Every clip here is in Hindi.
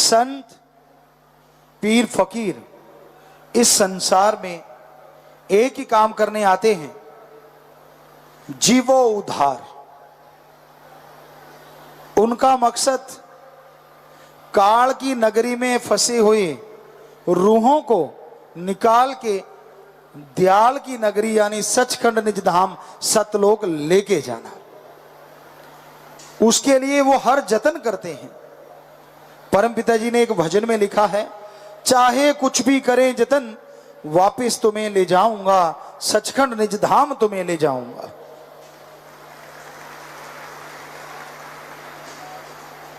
संत पीर फकीर इस संसार में एक ही काम करने आते हैं, जीवो उद्धार। उनका मकसद काल की नगरी में फंसे हुए रूहों को निकाल के दयाल की नगरी यानी सचखंड निज धाम सतलोक लेके जाना। उसके लिए वो हर जतन करते हैं। परम पिताजी ने एक भजन में लिखा है, चाहे कुछ भी करें जतन वापिस तुम्हें ले जाऊंगा, सचखंड निज धाम तुम्हें ले जाऊंगा।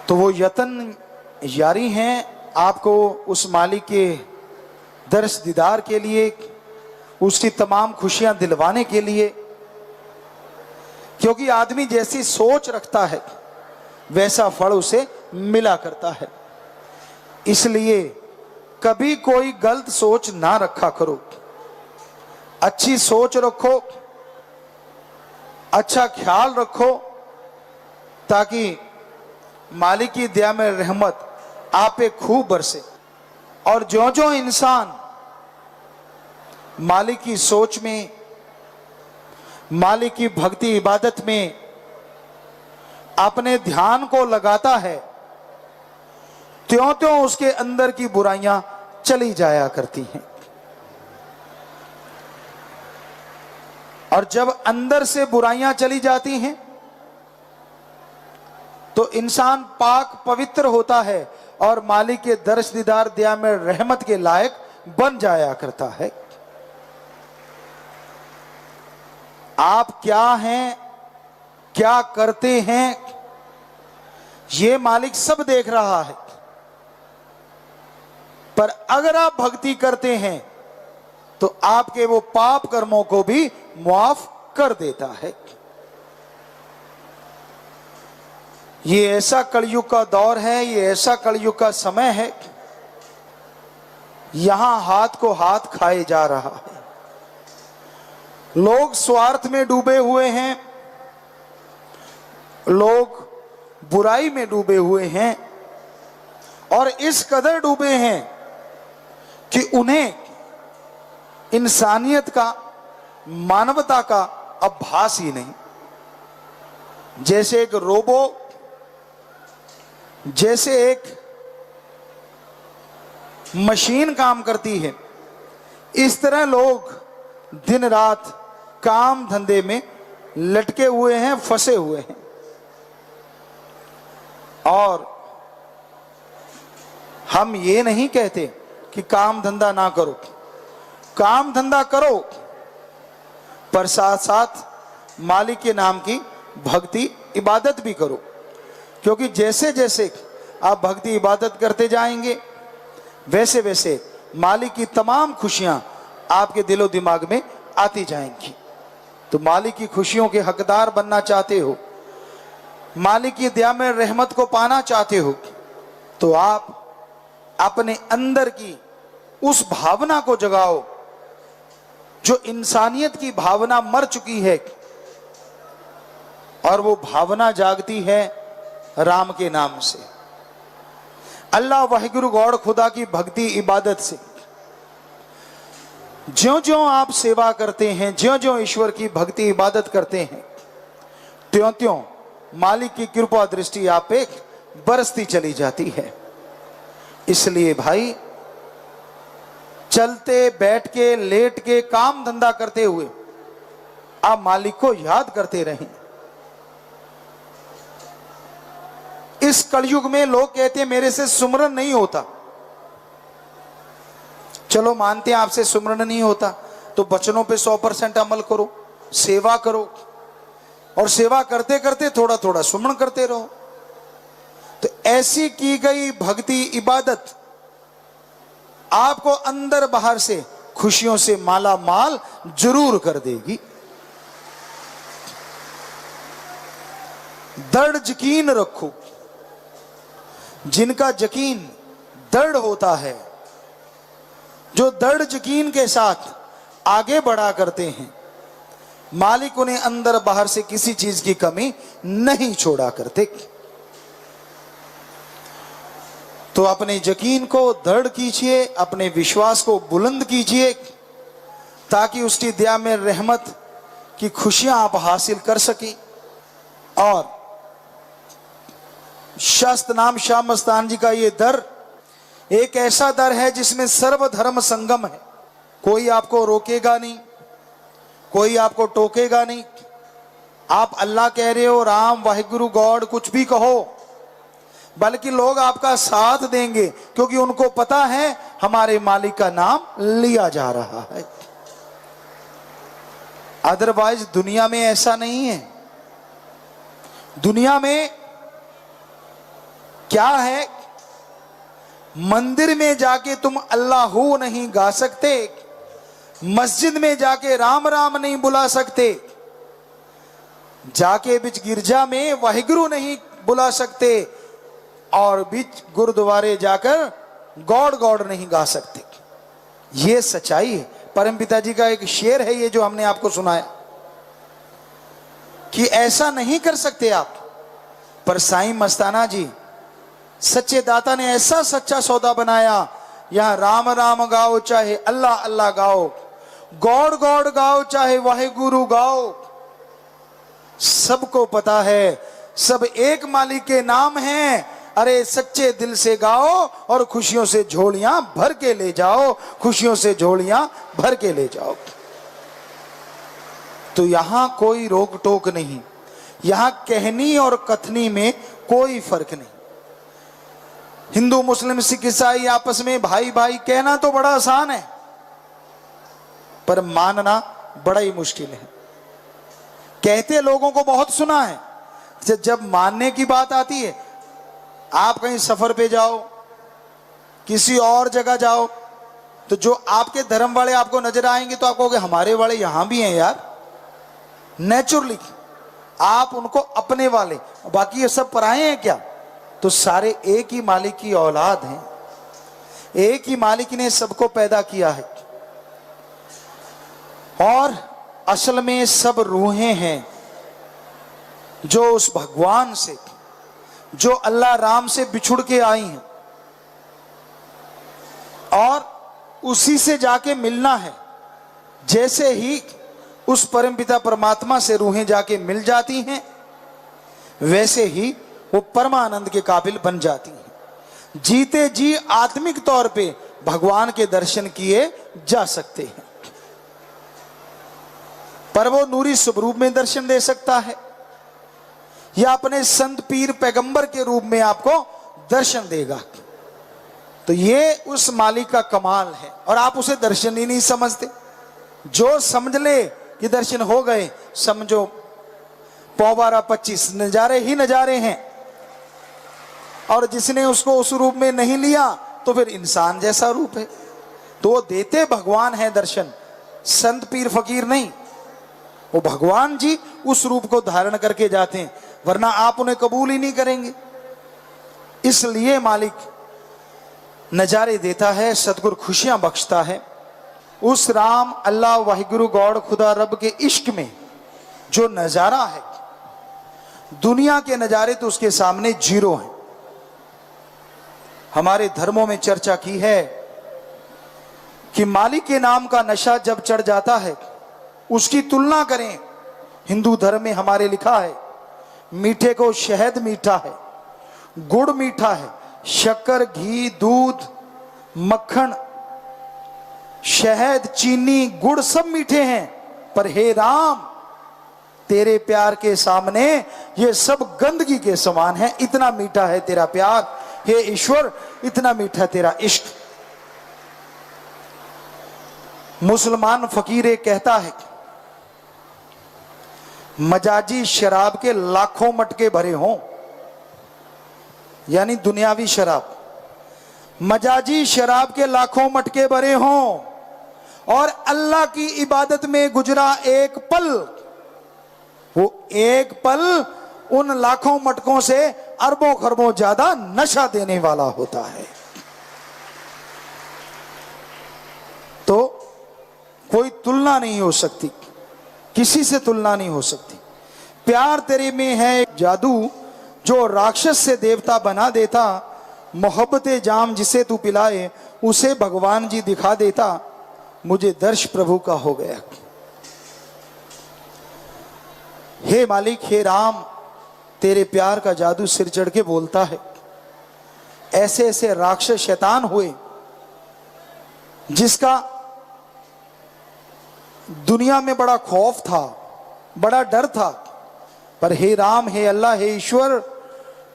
तो वो यतन जारी हैं आपको उस मालिक के दर्श दीदार के लिए, उसकी तमाम खुशियां दिलवाने के लिए। क्योंकि आदमी जैसी सोच रखता है वैसा फल उसे मिला करता है। इसलिए कभी कोई गलत सोच ना रखा करो, अच्छी सोच रखो, अच्छा ख्याल रखो, ताकि मालिक की दया में रहमत आप पे खूब बरसे। और जो जो इंसान मालिक की सोच में, मालिक की भक्ति इबादत में अपने ध्यान को लगाता है, त्यों त्यों उसके अंदर की बुराइयां चली जाया करती हैं। और जब अंदर से बुराइयां चली जाती हैं तो इंसान पाक पवित्र होता है और मालिक के दर्श दीदार दया में रहमत के लायक बन जाया करता है। आप क्या हैं, क्या करते हैं, ये मालिक सब देख रहा है। पर अगर आप भक्ति करते हैं तो आपके वो पाप कर्मों को भी माफ कर देता है। ये ऐसा कलयुग का दौर है, ये ऐसा कलयुग का समय है, यहां हाथ को हाथ खाए जा रहा है। लोग स्वार्थ में डूबे हुए हैं, लोग बुराई में डूबे हुए हैं और इस कदर डूबे हैं कि उन्हें इंसानियत का, मानवता का आभास ही नहीं। जैसे एक रोबो, जैसे एक मशीन काम करती है, इस तरह लोग दिन रात काम धंधे में लटके हुए हैं, फंसे हुए हैं। और हम ये नहीं कहते कि काम धंधा ना करो, काम धंधा करो, पर साथ साथ मालिक के नाम की भक्ति इबादत भी करो। क्योंकि जैसे जैसे आप भक्ति इबादत करते जाएंगे वैसे वैसे मालिक की तमाम खुशियां आपके दिलो दिमाग में आती जाएंगी। तो मालिक की खुशियों के हकदार बनना चाहते हो, मालिक की दया में रहमत को पाना चाहते हो, तो आप अपने अंदर की उस भावना को जगाओ जो इंसानियत की भावना मर चुकी है, और वो भावना जागती है राम के नाम से, अल्लाह वाहिगुरु गौड़ खुदा की भक्ति इबादत से। ज्यों ज्यों आप सेवा करते हैं, ज्यों ज्यों ईश्वर की भक्ति इबादत करते हैं, त्यों त्यों मालिक की कृपा दृष्टि आप पे बरसती चली जाती है। इसलिए भाई, चलते, बैठ के, लेट के, काम धंधा करते हुए आप मालिक को याद करते रहें। इस कलयुग में लोग कहते हैं मेरे से सुमरन नहीं होता। चलो मानते हैं आपसे सुमरन नहीं होता, तो वचनों पे 100% अमल करो, सेवा करो, और सेवा करते करते थोड़ा थोड़ा सुमरन करते रहो। तो ऐसी की गई भक्ति इबादत आपको अंदर बाहर से खुशियों से माला माल जरूर कर देगी। दृढ़ यकीन रखो। जिनका यकीन दृढ़ होता है, जो दृढ़ यकीन के साथ आगे बढ़ा करते हैं, मालिक उन्हें अंदर बाहर से किसी चीज की कमी नहीं छोड़ा करते। तो अपने यकीन को दृढ़ कीजिए, अपने विश्वास को बुलंद कीजिए, ताकि उसकी दया में रहमत की खुशियां आप हासिल कर सकें। और शास्त्र नाम शाह मस्तान जी का ये दर एक ऐसा दर है जिसमें सर्वधर्म संगम है। कोई आपको रोकेगा नहीं, कोई आपको टोकेगा नहीं। आप अल्लाह कह रहे हो, राम, वाहिगुरु, गॉड, कुछ भी कहो, बल्कि लोग आपका साथ देंगे, क्योंकि उनको पता है हमारे मालिक का नाम लिया जा रहा है। अदरवाइज दुनिया में ऐसा नहीं है। दुनिया में क्या है, मंदिर में जाके तुम अल्लाहू नहीं गा सकते, मस्जिद में जाके राम राम नहीं बुला सकते, जाके बीच गिरजा में वाहिगुरु नहीं बुला सकते, और बीच गुरुद्वारे जाकर गॉड गॉड नहीं गा सकते। ये सच्चाई है। परम पिताजी का एक शेर है ये जो हमने आपको सुनाया कि ऐसा नहीं कर सकते आप। पर साईं मस्ताना जी सच्चे दाता ने ऐसा सच्चा सौदा बनाया, यहां राम राम गाओ चाहे अल्लाह अल्लाह गाओ, गॉड गॉड गाओ चाहे वाहिगुरु गाओ, सबको पता है सब एक मालिक के नाम हैं। अरे सच्चे दिल से गाओ और खुशियों से झोलियां भर के ले जाओ, खुशियों से झोलियां भर के ले जाओ। तो यहां कोई रोक टोक नहीं, यहां कहनी और कथनी में कोई फर्क नहीं। हिंदू मुस्लिम सिख ईसाई आपस में भाई भाई कहना तो बड़ा आसान है, पर मानना बड़ा ही मुश्किल है। कहते लोगों को बहुत सुना है, जब मानने की बात आती है, आप कहीं सफर पे जाओ, किसी और जगह जाओ, तो जो आपके धर्म वाले आपको नजर आएंगे तो आप कहोगे हमारे वाले यहां भी हैं यार। नेचुरली आप उनको अपने वाले, बाकी ये सब पराए हैं क्या? तो सारे एक ही मालिक की औलाद हैं, एक ही मालिक ने सबको पैदा किया है। और असल में सब रूहें हैं जो उस भगवान से, जो अल्लाह राम से बिछुड़ के आई हैं, और उसी से जाके मिलना है। जैसे ही उस परमपिता परमात्मा से रूहें जाके मिल जाती हैं, वैसे ही वो परमानंद के काबिल बन जाती हैं। जीते जी आत्मिक तौर पे भगवान के दर्शन किए जा सकते हैं। पर वो नूरी स्वरूप में दर्शन दे सकता है, या अपने संत पीर पैगंबर के रूप में आपको दर्शन देगा। तो ये उस मालिक का कमाल है, और आप उसे दर्शन ही नहीं समझते। जो समझ ले कि दर्शन हो गए, समझो 12-25 नजारे ही नजारे हैं। और जिसने उसको उस रूप में नहीं लिया तो फिर इंसान जैसा रूप है। तो वो देते भगवान है दर्शन, संत पीर फकीर नहीं। वो भगवान जी उस रूप को धारण करके जाते हैं, वरना आप उन्हें कबूल ही नहीं करेंगे। इसलिए मालिक नजारे देता है, सतगुरु खुशियां बख्शता है। उस राम, अल्लाह, वाहिगुरु, गॉड, खुदा, रब के इश्क में जो नजारा है, दुनिया के नजारे तो उसके सामने जीरो हैं। हमारे धर्मों में चर्चा की है कि मालिक के नाम का नशा जब चढ़ जाता है, उसकी तुलना करें। हिंदू धर्म में हमारे लिखा है, मीठे को शहद मीठा है, गुड़ मीठा है, शक्कर, घी, दूध, मक्खन, शहद, चीनी, गुड़ सब मीठे हैं। पर हे राम, तेरे प्यार के सामने ये सब गंदगी के समान है। इतना मीठा है तेरा प्यार, हे ईश्वर, इतना मीठा तेरा इश्क। मुसलमान फकीर कहता है, मजाजी शराब के लाखों मटके भरे हों, यानी दुनियावी शराब, मजाजी शराब के लाखों मटके भरे हों, और अल्लाह की इबादत में गुजरा एक पल, वो एक पल उन लाखों मटकों से अरबों खरबों ज्यादा नशा देने वाला होता है। तो कोई तुलना नहीं हो सकती, किसी से तुलना नहीं हो सकती। प्यार तेरे में है जादू, जो राक्षस से देवता बना देता, मोहब्बत जाम जिसे तू पिलाए, उसे भगवान जी दिखा देता, मुझे दर्श प्रभु का हो गया। हे मालिक, हे राम, तेरे प्यार का जादू सिर चढ़ के बोलता है। ऐसे ऐसे राक्षस शैतान हुए जिसका दुनिया में बड़ा खौफ था, बड़ा डर था, पर हे राम, हे अल्लाह, हे ईश्वर,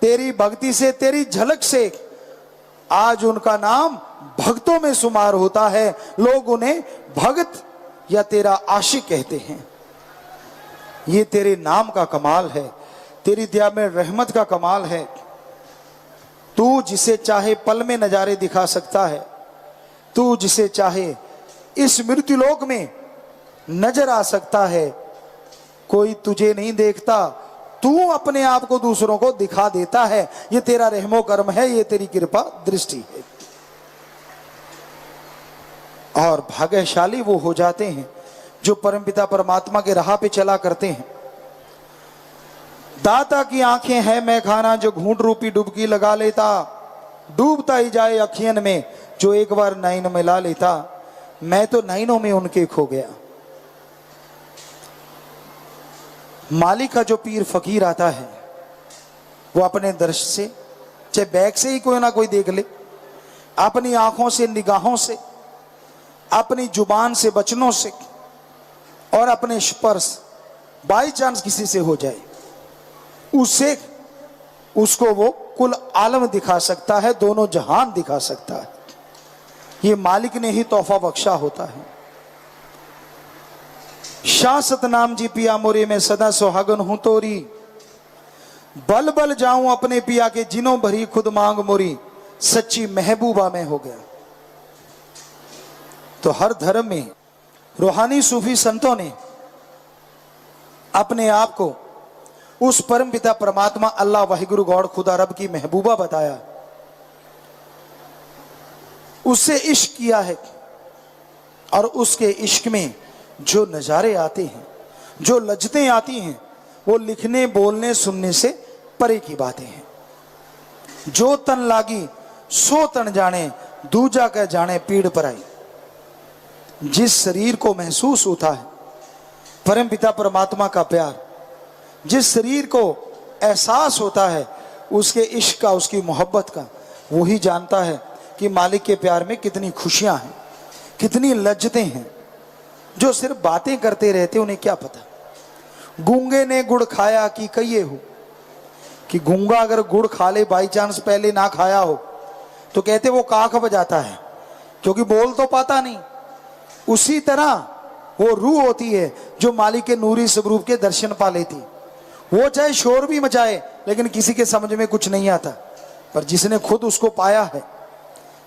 तेरी भक्ति से, तेरी झलक से आज उनका नाम भक्तों में शुमार होता है। लोग उन्हें भक्त या तेरा आशिक कहते हैं। ये तेरे नाम का कमाल है, तेरी दया में रहमत का कमाल है। तू जिसे चाहे पल में नजारे दिखा सकता है, तू जिसे चाहे इस मृत्युलोक में नजर आ सकता है। कोई तुझे नहीं देखता, तू अपने आप को दूसरों को दिखा देता है। ये तेरा रहमो कर्म है, ये तेरी कृपा दृष्टि है। और भाग्यशाली वो हो जाते हैं जो परमपिता परमात्मा के राह पे चला करते हैं। दाता की आंखें हैं मैं खाना, जो घूंट रूपी डुबकी लगा लेता, डूबता ही जाए अखियन में, जो एक बार नैन मिला लेता। मैं तो नैनों में उनके खो गया। मालिक का जो पीर फकीर आता है, वो अपने दर्श से, चाहे बैग से ही कोई ना कोई देख ले, अपनी आंखों से, निगाहों से, अपनी जुबान से, वचनों से, और अपने स्पर्श, बाई चांस किसी से हो जाए, उससे उसको वो कुल आलम दिखा सकता है, दोनों जहान दिखा सकता है। ये मालिक ने ही तोहफा बख्शा होता है। शाह सतनाम जी पिया मोरे, में सदा सुहागन हूं तोरी, बल बल जाऊं अपने पिया के, जिनों भरी खुद मांग मोरी, सच्ची महबूबा में हो गया। तो हर धर्म में रूहानी सूफी संतों ने अपने आप को उस परम पिता परमात्मा अल्लाह वाहिगुरु गॉड खुदा रब की महबूबा बताया, उससे इश्क किया है। और उसके इश्क में जो नजारे आते हैं, जो लज्जतें आती हैं, वो लिखने, बोलने, सुनने से परे की बातें हैं। जो तन लागी सो तन जाने, दूजा कह जाने पीड़ पर आई। जिस शरीर को महसूस होता है परम पिता परमात्मा का प्यार, जिस शरीर को एहसास होता है उसके इश्क का, उसकी मोहब्बत का, वही जानता है कि मालिक के प्यार में कितनी खुशियां हैं, कितनी लज्जतें हैं। जो सिर्फ बातें करते रहते उन्हें क्या पता। गूंगे ने गुड़ खाया कि कहिए हो, कि गूंगा अगर गुड़ खा ले, बाई चांस पहले ना खाया हो, तो कहते वो काख बजाता है, क्योंकि बोल तो पाता नहीं। उसी तरह वो रूह होती है जो मालिक के नूरी स्वरूप के दर्शन पा लेती। वो चाहे शोर भी मचाए, लेकिन किसी के समझ में कुछ नहीं आता, पर जिसने खुद उसको पाया है,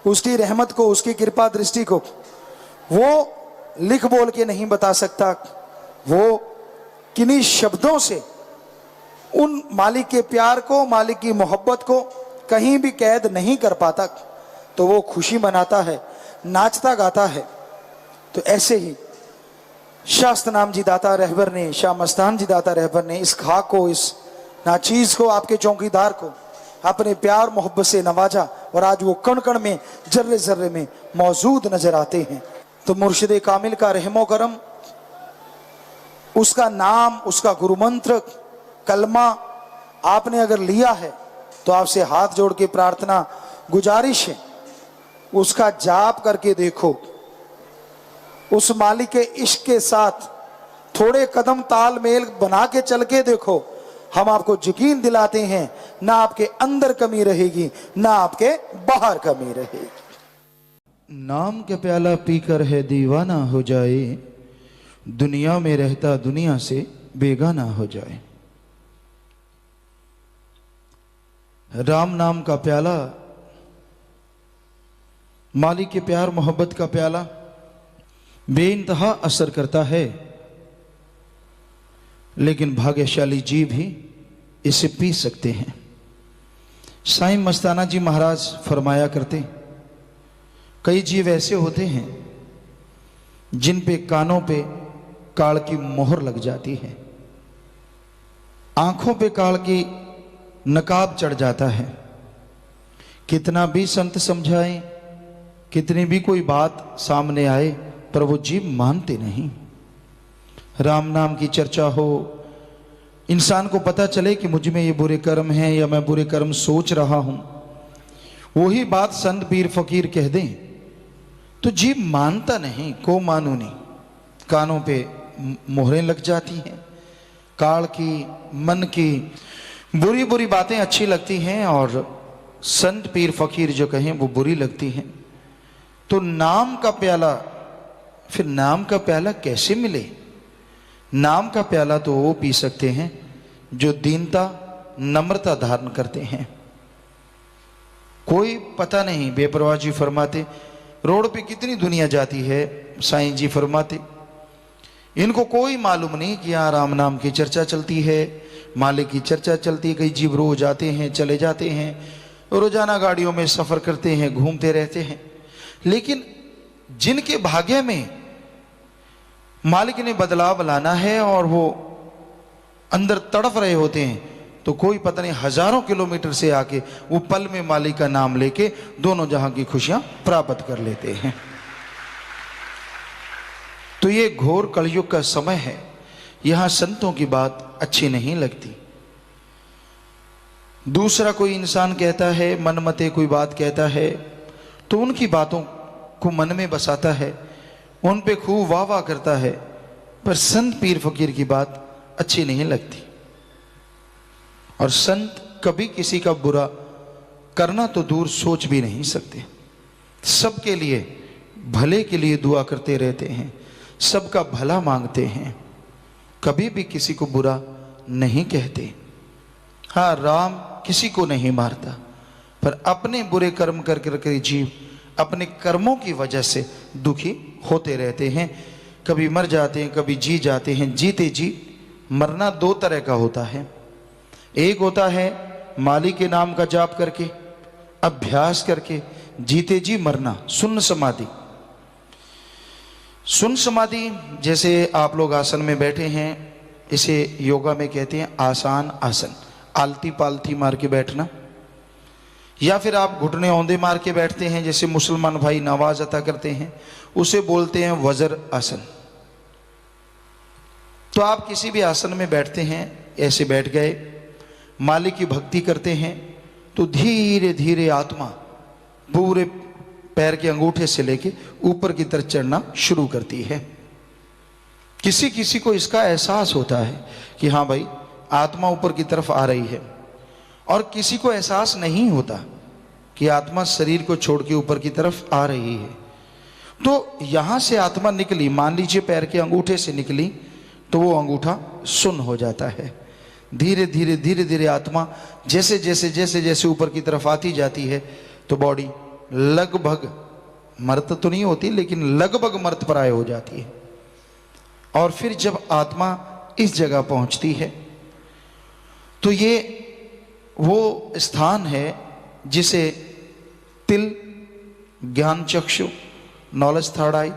उसकी रहमत को, उसकी कृपा दृष्टि को, वो लिख बोल के नहीं बता सकता। वो किन्हीं शब्दों से उन मालिक के प्यार को, मालिक की मोहब्बत को कहीं भी कैद नहीं कर पाता। तो वो खुशी मनाता है, नाचता गाता है। तो ऐसे ही शाह नाम जी दाता रहबर ने, शाह मस्तान जी दाता रहबर ने इस खाक को, इस नाचीज को, आपके चौकीदार को अपने प्यार मोहब्बत से नवाजा, और आज वो कण कण में, जर्रे जर्रे में मौजूद नजर आते हैं। तो मुर्शिद कामिल का रहमो करम, उसका नाम, उसका गुरु मंत्र, कलमा आपने अगर लिया है तो आपसे हाथ जोड़ के प्रार्थना गुजारिश है, उसका जाप करके देखो। उस मालिक के इश्क के साथ थोड़े कदम तालमेल बना के चल के देखो। हम आपको यकीन दिलाते हैं, ना आपके अंदर कमी रहेगी, ना आपके बाहर कमी रहेगी। नाम के प्याला पीकर है दीवाना हो जाए, दुनिया में रहता दुनिया से बेगाना हो जाए। राम नाम का प्याला, मालिक के प्यार मोहब्बत का प्याला बेइंतहा असर करता है, लेकिन भाग्यशाली जीव ही इसे पी सकते हैं। साईं मस्ताना जी महाराज फरमाया करते, कई जीव ऐसे होते हैं जिन पे कानों पे काल की मोहर लग जाती है, आंखों पे काल की नकाब चढ़ जाता है, कितना भी संत समझाएं, कितनी भी कोई बात सामने आए, पर वो जीव मानते नहीं। राम नाम की चर्चा हो, इंसान को पता चले कि मुझ में ये बुरे कर्म हैं या मैं बुरे कर्म सोच रहा हूं, वही बात संत पीर फकीर कह दें तो जीव मानता नहीं। को मानू नहीं, कानों पे मोहरें लग जाती हैं, काल की, मन की बुरी बुरी बातें अच्छी लगती हैं और संत पीर फकीर जो कहें वो बुरी लगती हैं। तो नाम का प्याला, फिर नाम का प्याला कैसे मिले? नाम का प्याला तो वो पी सकते हैं जो दीनता नम्रता धारण करते हैं। कोई पता नहीं, बेपरवाह जी फरमाते, रोड पे कितनी दुनिया जाती है, साईं जी फरमाते, इनको कोई मालूम नहीं कि यहाँ राम नाम की चर्चा चलती है, मालिक की चर्चा चलती है। कई जीव रोज आते हैं, चले जाते हैं, रोजाना गाड़ियों में सफर करते हैं, घूमते रहते हैं, लेकिन जिनके भाग्य में मालिक ने बदलाव लाना है और वो अंदर तड़फ रहे होते हैं, तो कोई पता नहीं हजारों किलोमीटर से आके वो पल में मालिक का नाम लेके दोनों जहां की खुशियां प्राप्त कर लेते हैं। तो ये घोर कलयुग का समय है, यहां संतों की बात अच्छी नहीं लगती। दूसरा कोई इंसान कहता है, मनमते कोई बात कहता है, तो उनकी बातों को मन में बसाता है, उन पे खूब वाह वाह करता है, पर संत पीर फकीर की बात अच्छी नहीं लगती। और संत कभी किसी का बुरा करना तो दूर सोच भी नहीं सकते, सबके लिए भले के लिए दुआ करते रहते हैं, सबका भला मांगते हैं, कभी भी किसी को बुरा नहीं कहते। हाँ, राम किसी को नहीं मारता, पर अपने बुरे कर्म करके जीव अपने कर्मों की वजह से दुखी होते रहते हैं। कभी मर जाते हैं, कभी जी जाते हैं। जीते जी मरना दो तरह का होता है, एक होता है मालिक के नाम का जाप करके, अभ्यास करके जीते जी मरना, सुन्न समाधि। सुन्न समाधि, जैसे आप लोग आसन में बैठे हैं, इसे योगा में कहते हैं आसान आसन, आलती पालती मार के बैठना, या फिर आप घुटने औंधे मार के बैठते हैं, जैसे मुसलमान भाई नवाज अता करते हैं, उसे बोलते हैं वज्र आसन। तो आप किसी भी आसन में बैठते हैं, ऐसे बैठ गए, मालिक की भक्ति करते हैं, तो धीरे धीरे आत्मा पूरे पैर के अंगूठे से लेके ऊपर की तरफ चढ़ना शुरू करती है। किसी किसी को इसका एहसास होता है कि हाँ भाई आत्मा ऊपर की तरफ आ रही है, और किसी को एहसास नहीं होता कि आत्मा शरीर को छोड़ के ऊपर की तरफ आ रही है। तो यहां से आत्मा निकली, मान लीजिए पैर के अंगूठे से निकली, तो वो अंगूठा सुन्न हो जाता है। धीरे धीरे धीरे धीरे आत्मा जैसे जैसे जैसे जैसे ऊपर की तरफ आती जाती है, तो बॉडी लगभग मर्त तो नहीं होती, लेकिन लगभग मर्त प्राय हो जाती है। और फिर जब आत्मा इस जगह पहुंचती है, तो ये वो स्थान है जिसे तिल, ज्ञान चक्षु, नॉलेज थर्ड आई,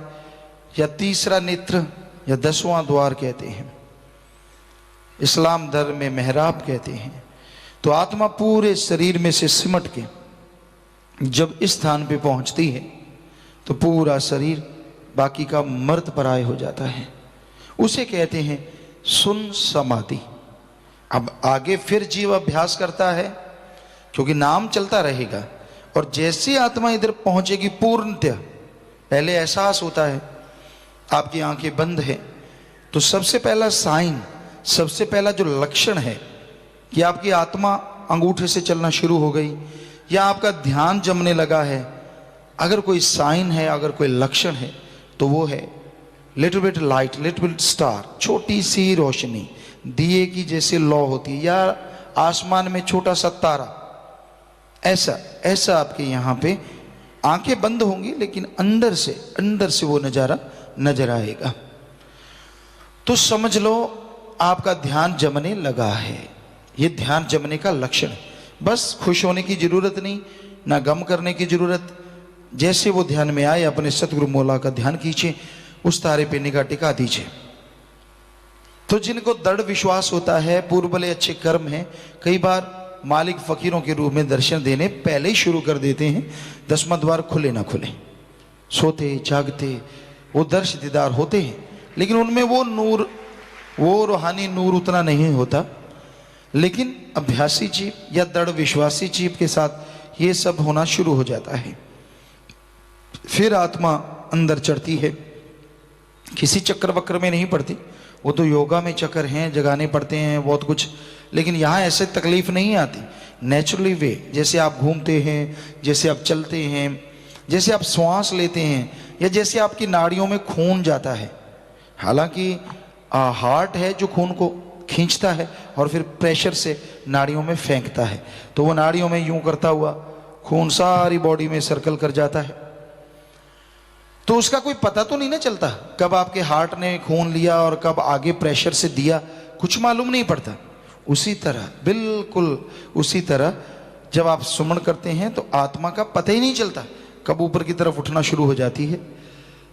या तीसरा नेत्र, या 10वां द्वार कहते हैं। इस्लाम धर्म में मेहराब कहते हैं। तो आत्मा पूरे शरीर में से सिमट के जब इस स्थान पे पहुंचती है, तो पूरा शरीर बाकी का मर्त पराय हो जाता है। उसे कहते हैं सुन्न समाधि। अब आगे फिर जीव अभ्यास करता है, क्योंकि नाम चलता रहेगा, और जैसे आत्मा इधर पहुंचेगी पूर्णतः, पहले एहसास होता है आपकी आंखें बंद है, तो सबसे पहला साइन, सबसे पहला जो लक्षण है कि आपकी आत्मा अंगूठे से चलना शुरू हो गई, या आपका ध्यान जमने लगा है, अगर कोई साइन है, अगर कोई लक्षण है, तो वो है little bit light, little bit star, छोटी सी रोशनी, दिए की जैसे लौ होती है, या आसमान में छोटा सा तारा, ऐसा ऐसा आपके यहाँ पे आंखें बंद होंगी, लेकिन अंदर से वो नजारा नजर आएगा। तो समझ लो आपका ध्यान जमने लगा है। ये ध्यान जमने का लक्षण है। बस खुश होने की जरूरत नहीं, ना गम करने की जरूरत। जैसे वो ध्यान में आए, अपने सतगुरु मौला का ध्यान कीजिए, उस तारे पे निगाह टिका दीजिए। तो जिनको दृढ़ विश्वास होता है, पूर्व भले अच्छे कर्म हैं, कई बार मालिक फकीरों के रूप में दर्शन देने पहले ही शुरू कर देते हैं, 10वां द्वार खुले ना खुले, सोते जागते वो दर्श दीदार होते हैं, लेकिन उनमें वो नूर, वो रूहानी नूर उतना नहीं होता। लेकिन अभ्यासी जीव या दृढ़ विश्वासी जीव के साथ ये सब होना शुरू हो जाता है। फिर आत्मा अंदर चढ़ती है, किसी चक्कर वक्र में नहीं पड़ती। वो तो योगा में चक्कर हैं, जगाने पड़ते हैं बहुत कुछ, लेकिन यहाँ ऐसे तकलीफ नहीं आती। नेचुरली वे, जैसे आप घूमते हैं, जैसे आप चलते हैं, जैसे आप श्वास लेते हैं, या जैसे आपकी नाड़ियों में खून जाता है। हालांकि हार्ट है जो खून को खींचता है और फिर प्रेशर से नाड़ियों में फेंकता है, तो वो नाड़ियों में यूं करता हुआ खून सारी बॉडी में सर्कल कर जाता है। तो उसका कोई पता तो नहीं ना चलता कब आपके हार्ट ने खून लिया और कब आगे प्रेशर से दिया, कुछ मालूम नहीं पड़ता। उसी तरह, बिल्कुल उसी तरह जब आप सुमन करते हैं तो आत्मा का पता ही नहीं चलता कब ऊपर की तरफ उठना शुरू हो जाती है।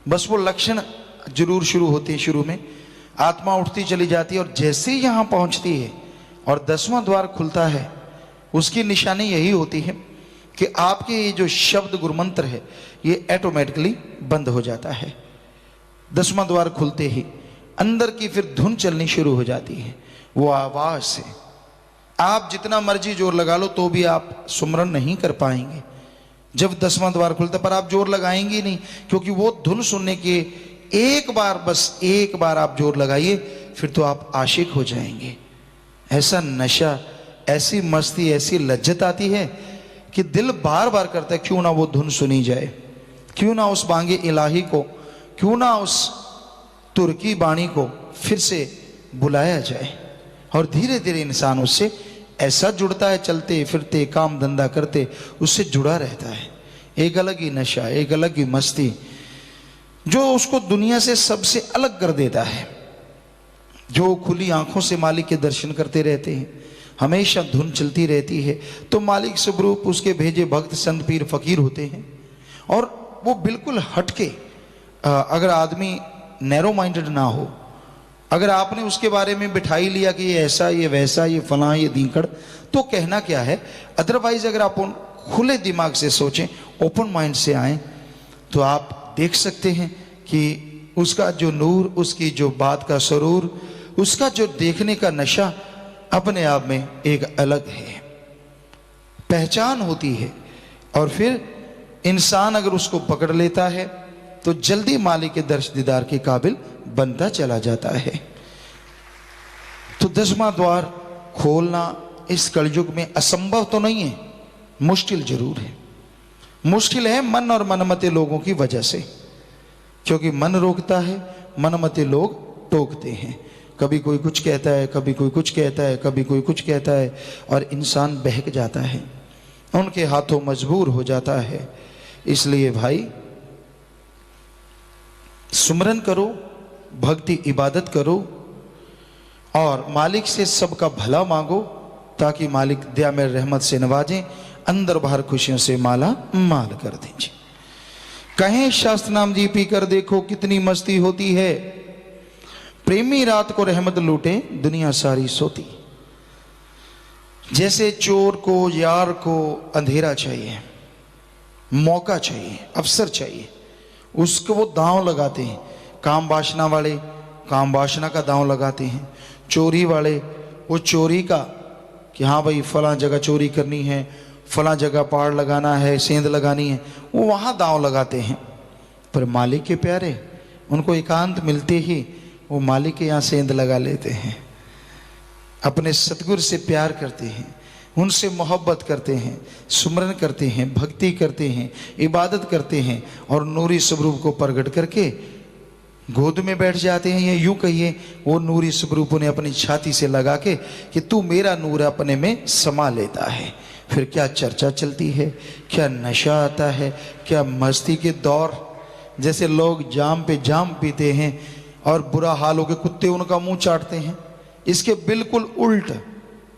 बस वो लक्षण जरूर शुरू होते हैं, शुरू में आत्मा उठती चली जाती है, और जैसे ही यहाँ पहुँचती है और 10वां द्वार खुलता है, उसकी निशानी यही होती है कि आपके ये जो शब्द गुरुमंत्र है ये ऑटोमेटिकली बंद हो जाता है। 10वां द्वार खुलते ही अंदर की फिर धुन चलनी शुरू हो जाती है, वो आवाज से। आप जितना मर्जी जोर लगा लो तो भी आप सुमरन नहीं कर पाएंगे जब 10वां द्वार खुलता, पर आप जोर लगाएंगे नहीं, क्योंकि वो धुन सुनने के एक बार, बस एक बार आप जोर लगाइए, फिर तो आप आशिक हो जाएंगे। ऐसा नशा, ऐसी मस्ती, ऐसी लज्जत आती है कि दिल बार बार करता है क्यों ना वो धुन सुनी जाए, क्यों ना उस बांगे इलाही को, क्यों ना उस तुर्की बाणी को फिर से बुलाया जाए। और धीरे धीरे इंसान उससे ऐसा जुड़ता है, चलते फिरते काम धंधा करते उससे जुड़ा रहता है। एक अलग ही नशा, एक अलग ही मस्ती जो उसको दुनिया से सबसे अलग कर देता है। जो खुली आंखों से मालिक के दर्शन करते रहते हैं, हमेशा धुन चलती रहती है, तो मालिक स्वरूप उसके भेजे भक्त संत पीर फकीर होते हैं। और वो बिल्कुल हटके, अगर आदमी नैरो माइंडेड ना हो, अगर आपने उसके बारे में बिठाई लिया कि ये ऐसा, ये वैसा, ये फलां, ये दीकड़, तो कहना क्या है। अदरवाइज अगर आप खुले दिमाग से सोचें, ओपन माइंड से आए, तो आप देख सकते हैं कि उसका जो नूर, उसकी जो बात का सरूर, उसका जो देखने का नशा अपने आप में एक अलग है, पहचान होती है। और फिर इंसान अगर उसको पकड़ लेता है तो जल्दी मालिक के दर्श दीदार के काबिल बनता चला जाता है। तो 10वां द्वार खोलना इस कलयुग में असंभव तो नहीं है, मुश्किल जरूर है। मुश्किल है मन और मनमते लोगों की वजह से, क्योंकि मन रोकता है, मनमते लोग टोकते हैं। कभी कोई कुछ कहता है, कभी कोई कुछ कहता है, कभी कोई कुछ कहता है, और इंसान बहक जाता है, उनके हाथों मजबूर हो जाता है। इसलिए भाई सुमरन करो, भक्ति इबादत करो, और मालिक से सबका भला मांगो, ताकि मालिक दया में रहमत से नवाजें, अंदर बाहर खुशियों से माला माल कर दीजिए। कहें शास्त्र नाम जी पी कर देखो कितनी मस्ती होती है, प्रेमी रात को रहमत लूटे दुनिया सारी सोती। जैसे चोर को, यार को अंधेरा चाहिए, मौका चाहिए, अवसर चाहिए, उसको वो दांव लगाते हैं। काम वासना वाले काम वासना का दांव लगाते हैं, चोरी वाले वो चोरी का, कि हाँ भाई फलां जगह चोरी करनी है, फलां जगह पाड़ लगाना है, सेंध लगानी है, वो वहाँ दांव लगाते हैं। पर मालिक के प्यारे, उनको एकांत मिलते ही वो मालिक के यहाँ सेंध लगा लेते हैं, अपने सतगुरु से प्यार करते हैं, उनसे मोहब्बत करते हैं, सुमरन करते हैं, भक्ति करते हैं, इबादत करते हैं, और नूरी स्वरूप को प्रगट करके गोद में बैठ जाते हैं। या यूं कहिए वो नूरी स्वरूप उन्हें अपनी छाती से लगा के कि तू मेरा नूर अपने में समा लेता है। फिर क्या चर्चा चलती है, क्या नशा आता है, क्या मस्ती के दौर, जैसे लोग जाम पे जाम पीते हैं और बुरा हाल हो के कुत्ते उनका मुंह चाटते हैं, इसके बिल्कुल उल्ट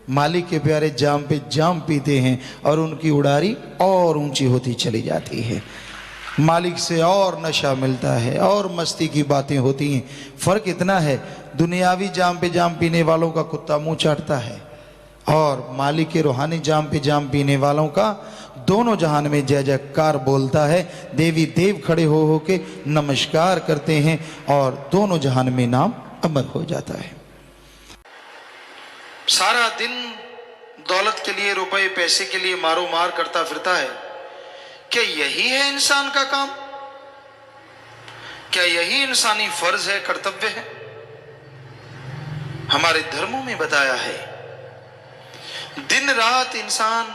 मालिक के प्यारे जाम पे जाम पीते हैं और उनकी उड़ारी और ऊंची होती चली जाती है। मालिक से और नशा मिलता है और मस्ती की बातें होती हैं। फर्क इतना है, दुनियावी जाम पे जाम पीने वालों का कुत्ता मुंह चाटता है, और मालिक के रूहानी जाम पे जाम पीने वालों का दोनों जहान में जय जयकार बोलता है। देवी देव खड़े हो के नमस्कार करते हैं और दोनों जहान में नाम अमर हो जाता है। सारा दिन दौलत के लिए, रुपए पैसे के लिए मारो मार करता फिरता है। क्या यही है इंसान का काम? क्या यही इंसानी फर्ज है, कर्तव्य है? हमारे धर्मों में बताया है दिन रात इंसान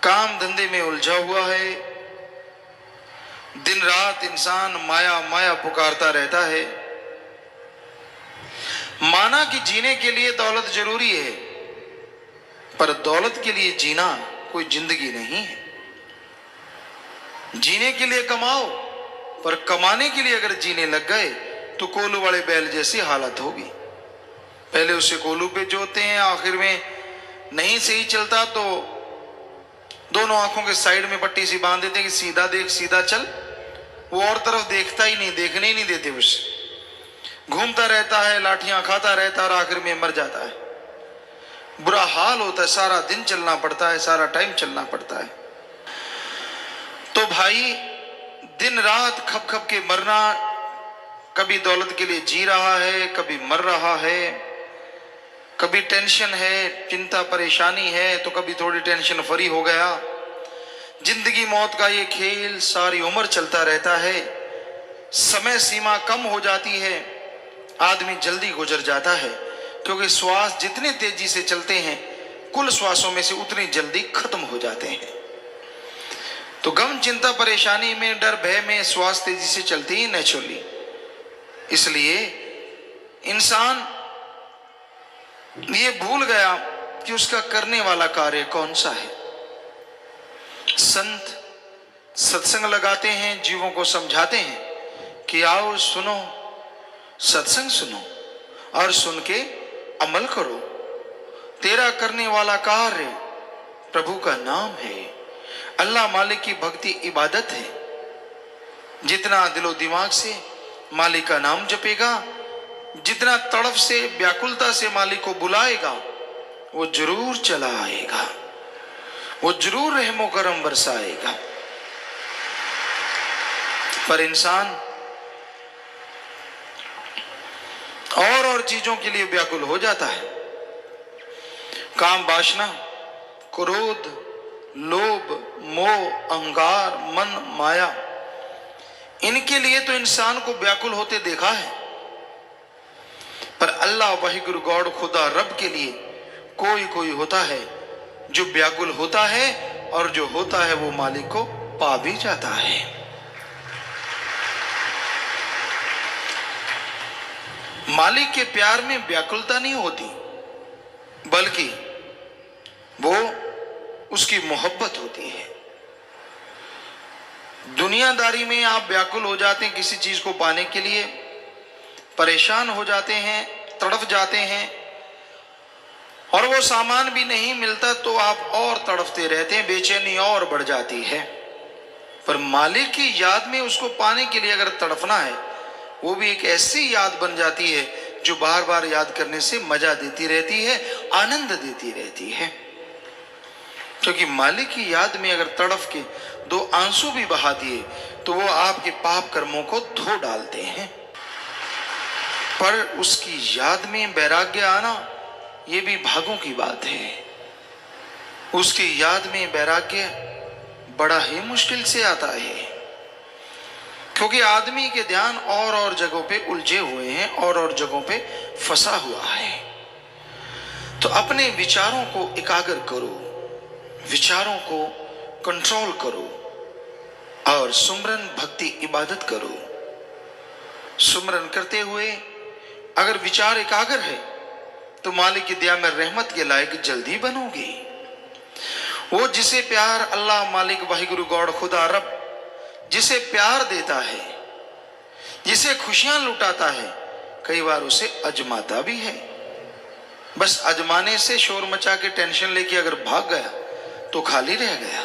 काम धंधे में उलझा हुआ है, दिन रात इंसान माया माया पुकारता रहता है। माना कि जीने के लिए दौलत जरूरी है, पर दौलत के लिए जीना कोई जिंदगी नहीं है। जीने के लिए कमाओ, पर कमाने के लिए अगर जीने लग गए तो कोलू वाले बैल जैसी हालत होगी। पहले उसे कोलू पे जोते हैं, आखिर में नहीं सही चलता तो दोनों आंखों के साइड में पट्टी सी बांध देते हैं कि सीधा देख सीधा चल। वो और तरफ देखता ही नहीं, देखने ही नहीं देते उसे। घूमता रहता है, लाठियां खाता रहता है और आखिर में मर जाता है। बुरा हाल होता है, सारा दिन चलना पड़ता है, सारा टाइम चलना पड़ता है। तो भाई दिन रात खप खप के मरना, कभी दौलत के लिए जी रहा है, कभी मर रहा है, कभी टेंशन है, चिंता परेशानी है, तो कभी थोड़ी टेंशन फ्री हो गया। जिंदगी मौत का ये खेल सारी उम्र चलता रहता है। समय सीमा कम हो जाती है, आदमी जल्दी गुजर जाता है, क्योंकि श्वास जितने तेजी से चलते हैं कुल श्वासों में से उतनी जल्दी खत्म हो जाते हैं। तो गम चिंता परेशानी में, डर भय में श्वास तेजी से चलती ही नेचुरली। इसलिए इंसान ये भूल गया कि उसका करने वाला कार्य कौन सा है। संत सत्संग लगाते हैं, जीवों को समझाते हैं कि आओ सुनो, सत्संग सुनो और सुन के अमल करो। तेरा करने वाला कार्य प्रभु का नाम है, अल्लाह मालिक की भक्ति इबादत है। जितना दिलो दिमाग से मालिक का नाम जपेगा, जितना तड़फ से व्याकुलता से मालिक को बुलाएगा, वो जरूर चला आएगा, वो जरूर रहमो करम बरसाएगा। पर इंसान और चीजों के लिए व्याकुल हो जाता है। काम वासना, क्रोध, लोभ, मोह, अहंकार, मन, माया, इनके लिए तो इंसान को व्याकुल होते देखा है। पर अल्लाह वाहिगुरु गॉड खुदा रब के लिए कोई कोई होता है जो व्याकुल होता है, और जो होता है वो मालिक को पा भी जाता है। मालिक के प्यार में व्याकुलता नहीं होती, बल्कि वो उसकी मोहब्बत होती है। दुनियादारी में आप व्याकुल हो जाते हैं किसी चीज को पाने के लिए, परेशान हो जाते हैं, तड़फ जाते हैं, और वो सामान भी नहीं मिलता तो आप और तड़फते रहते हैं, बेचैनी और बढ़ जाती है। पर मालिक की याद में उसको पाने के लिए अगर तड़फना है, वो भी एक ऐसी याद बन जाती है जो बार बार याद करने से मजा देती रहती है, आनंद देती रहती है। क्योंकि मालिक की याद में अगर तड़फ के दो आंसू भी बहा दिए तो वो आपके पाप कर्मों को धो डालते हैं। पर उसकी याद में वैराग्य आना ये भी भागों की बात है। उसकी याद में वैराग्य बड़ा ही मुश्किल से आता है, क्योंकि आदमी के ध्यान और जगहों पे उलझे हुए हैं, और जगहों पे फंसा हुआ है। तो अपने विचारों को एकाग्र करो, विचारों को कंट्रोल करो और सुमरन भक्ति इबादत करो। सुमरन करते हुए अगर विचार एकाग्र है तो मालिक की दया में रहमत के लायक जल्दी बनोगे। वो जिसे प्यार अल्लाह मालिक वाहिगुरु गॉड खुदा रब जिसे प्यार देता है, जिसे खुशियां लुटाता है, कई बार उसे अजमाता भी है। बस अजमाने से शोर मचा के टेंशन लेके अगर भाग गया तो खाली रह गया,